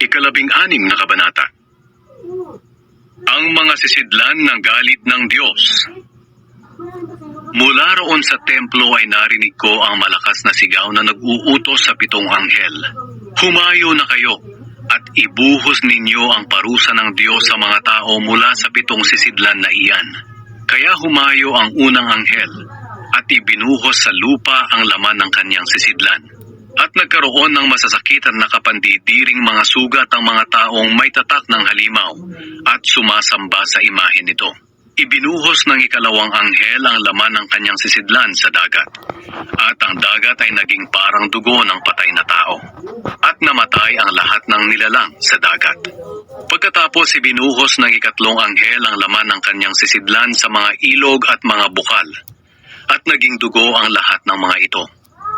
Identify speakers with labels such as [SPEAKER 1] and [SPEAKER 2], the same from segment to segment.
[SPEAKER 1] Ikalabing-anim na kabanata. Ang mga sisidlan ng galit ng Diyos. Mula roon sa templo ay narinig ko ang malakas na sigaw na nag-uutos sa 7 anghel. Humayo na kayo at ibuhos ninyo ang parusa ng Diyos sa mga tao mula sa 7 sisidlan na iyan. Kaya humayo ang unang anghel at ibinuhos sa lupa ang laman ng kanyang sisidlan. At nagkaroon ng masasakit at nakapandidiring mga sugat ang mga taong may tatak ng halimaw at sumasamba sa imahe nito. Ibinuhos ng ikalawang anghel ang laman ng kanyang sisidlan sa dagat. At ang dagat ay naging parang dugo ng patay na tao. At namatay ang lahat ng nilalang sa dagat. Pagkatapos ibinuhos ng ikatlong anghel ang laman ng kanyang sisidlan sa mga ilog at mga bukal. At naging dugo ang lahat ng mga ito.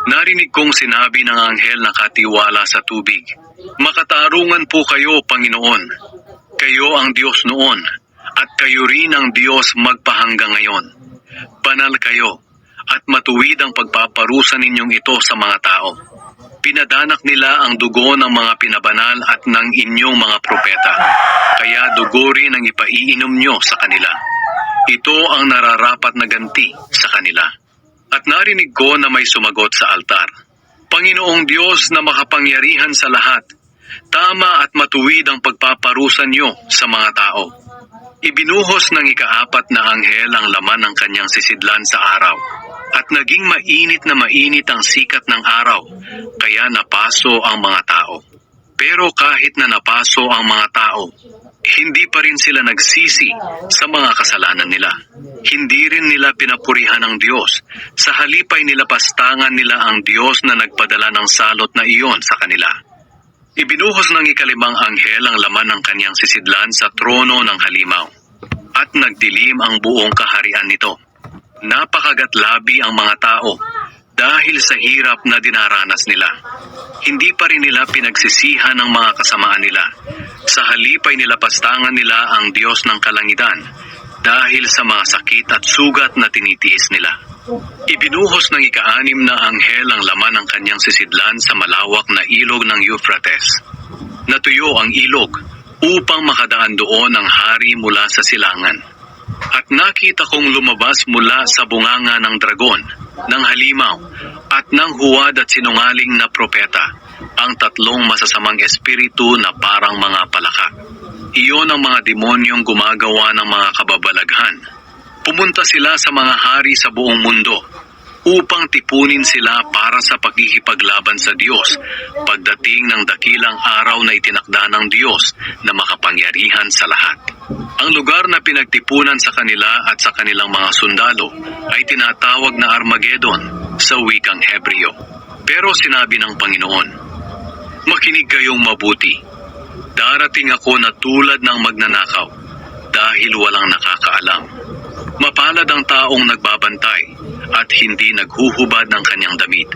[SPEAKER 1] Narinig kong sinabi ng anghel na katiwala sa tubig, "Makatarungan po kayo, Panginoon. Kayo ang Diyos noon, at kayo rin ang Diyos magpahanggang ngayon. Banal kayo, at matuwid ang pagpaparusa ninyong ito sa mga tao. Pinadanak nila ang dugo ng mga pinabanal at ng inyong mga propeta, kaya dugo rin ang ipaiinom nyo sa kanila. Ito ang nararapat na ganti sa kanila." At narinig ko na may sumagot sa altar, "Panginoong Diyos na makapangyarihan sa lahat, tama at matuwid ang pagpaparusa niyo sa mga tao." Ibinuhos ng ika-4 na anghel ang laman ng kanyang sisidlan sa araw, at naging mainit na mainit ang sikat ng araw, kaya napaso ang mga tao. Pero kahit na napaso ang mga tao, hindi pa rin sila nagsisi sa mga kasalanan nila. Hindi rin nila pinapurihan ang Diyos. Sa halip ay nilapastangan nila ang Diyos na nagpadala ng salot na iyon sa kanila. Ibinuhos ng ika-5 anghel ang laman ng kanyang sisidlan sa trono ng halimaw. At nagdilim ang buong kaharian nito. Napakagatlabi ang mga tao dahil sa hirap na dinaranas nila. Hindi pa rin nila pinagsisihan ang mga kasamaan nila. Sa halip ay nilapastangan nila ang Diyos ng kalangitan dahil sa mga sakit at sugat na tinitiis nila. Ibinuhos ng ika-6 na anghel ang laman ng kanyang sisidlan sa malawak na ilog ng Euphrates. Natuyo ang ilog upang makadaan doon ang hari mula sa silangan. At nakita kong lumabas mula sa bunganga ng dragon, ng halimaw, at ng huwad at sinungaling na propeta, ang 3 masasamang espiritu na parang mga palaka. Iyon ang mga demonyong gumagawa ng mga kababalaghan. Pumunta sila sa mga hari sa buong mundo upang tipunin sila para sa pagkikipaglaban sa Diyos pagdating ng dakilang araw na itinakda ng Diyos na makapangyarihan sa lahat. Ang lugar na pinagtipunan sa kanila at sa kanilang mga sundalo ay tinatawag na Armageddon sa wikang Hebreo. Pero sinabi ng Panginoon, "Makinig kayong mabuti. Darating ako na tulad ng magnanakaw dahil walang nakakaalam. Mapalad ang taong nagbabantay at hindi naghuhubad ng kanyang damit,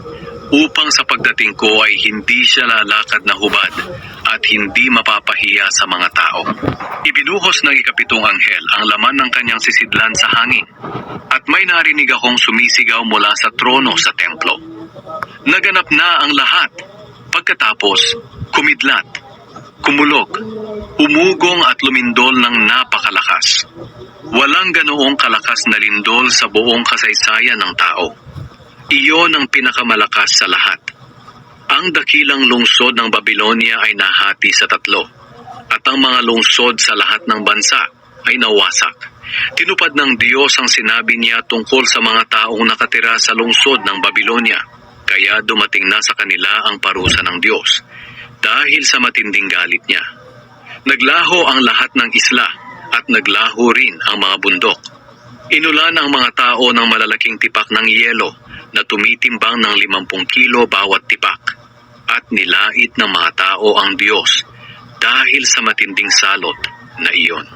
[SPEAKER 1] upang sa pagdating ko ay hindi siya lalakad na hubad at hindi mapapahiya sa mga tao." Ibinuhos ng ika-7 anghel ang laman ng kanyang sisidlan sa hangin, at may narinig akong sumisigaw mula sa trono sa templo. Naganap na ang lahat. Pagkatapos, kumidlat, kumulog, umugong at lumindol ng napakalakas. Walang ganoong kalakas na lindol sa buong kasaysayan ng tao. Iyon ang pinakamalakas sa lahat. Ang dakilang lungsod ng Babylonia ay nahati sa 3, at ang mga lungsod sa lahat ng bansa ay nawasak. Tinupad ng Diyos ang sinabi niya tungkol sa mga taong nakatira sa lungsod ng Babylonia, kaya dumating na sa kanila ang parusa ng Diyos dahil sa matinding galit niya. Naglaho ang lahat ng isla at naglaho rin ang mga bundok. Inulan ang mga tao ng malalaking tipak ng yelo na tumitimbang ng 50 kilo bawat tipak, at nilait ng mga tao ang Diyos dahil sa matinding salot na iyon.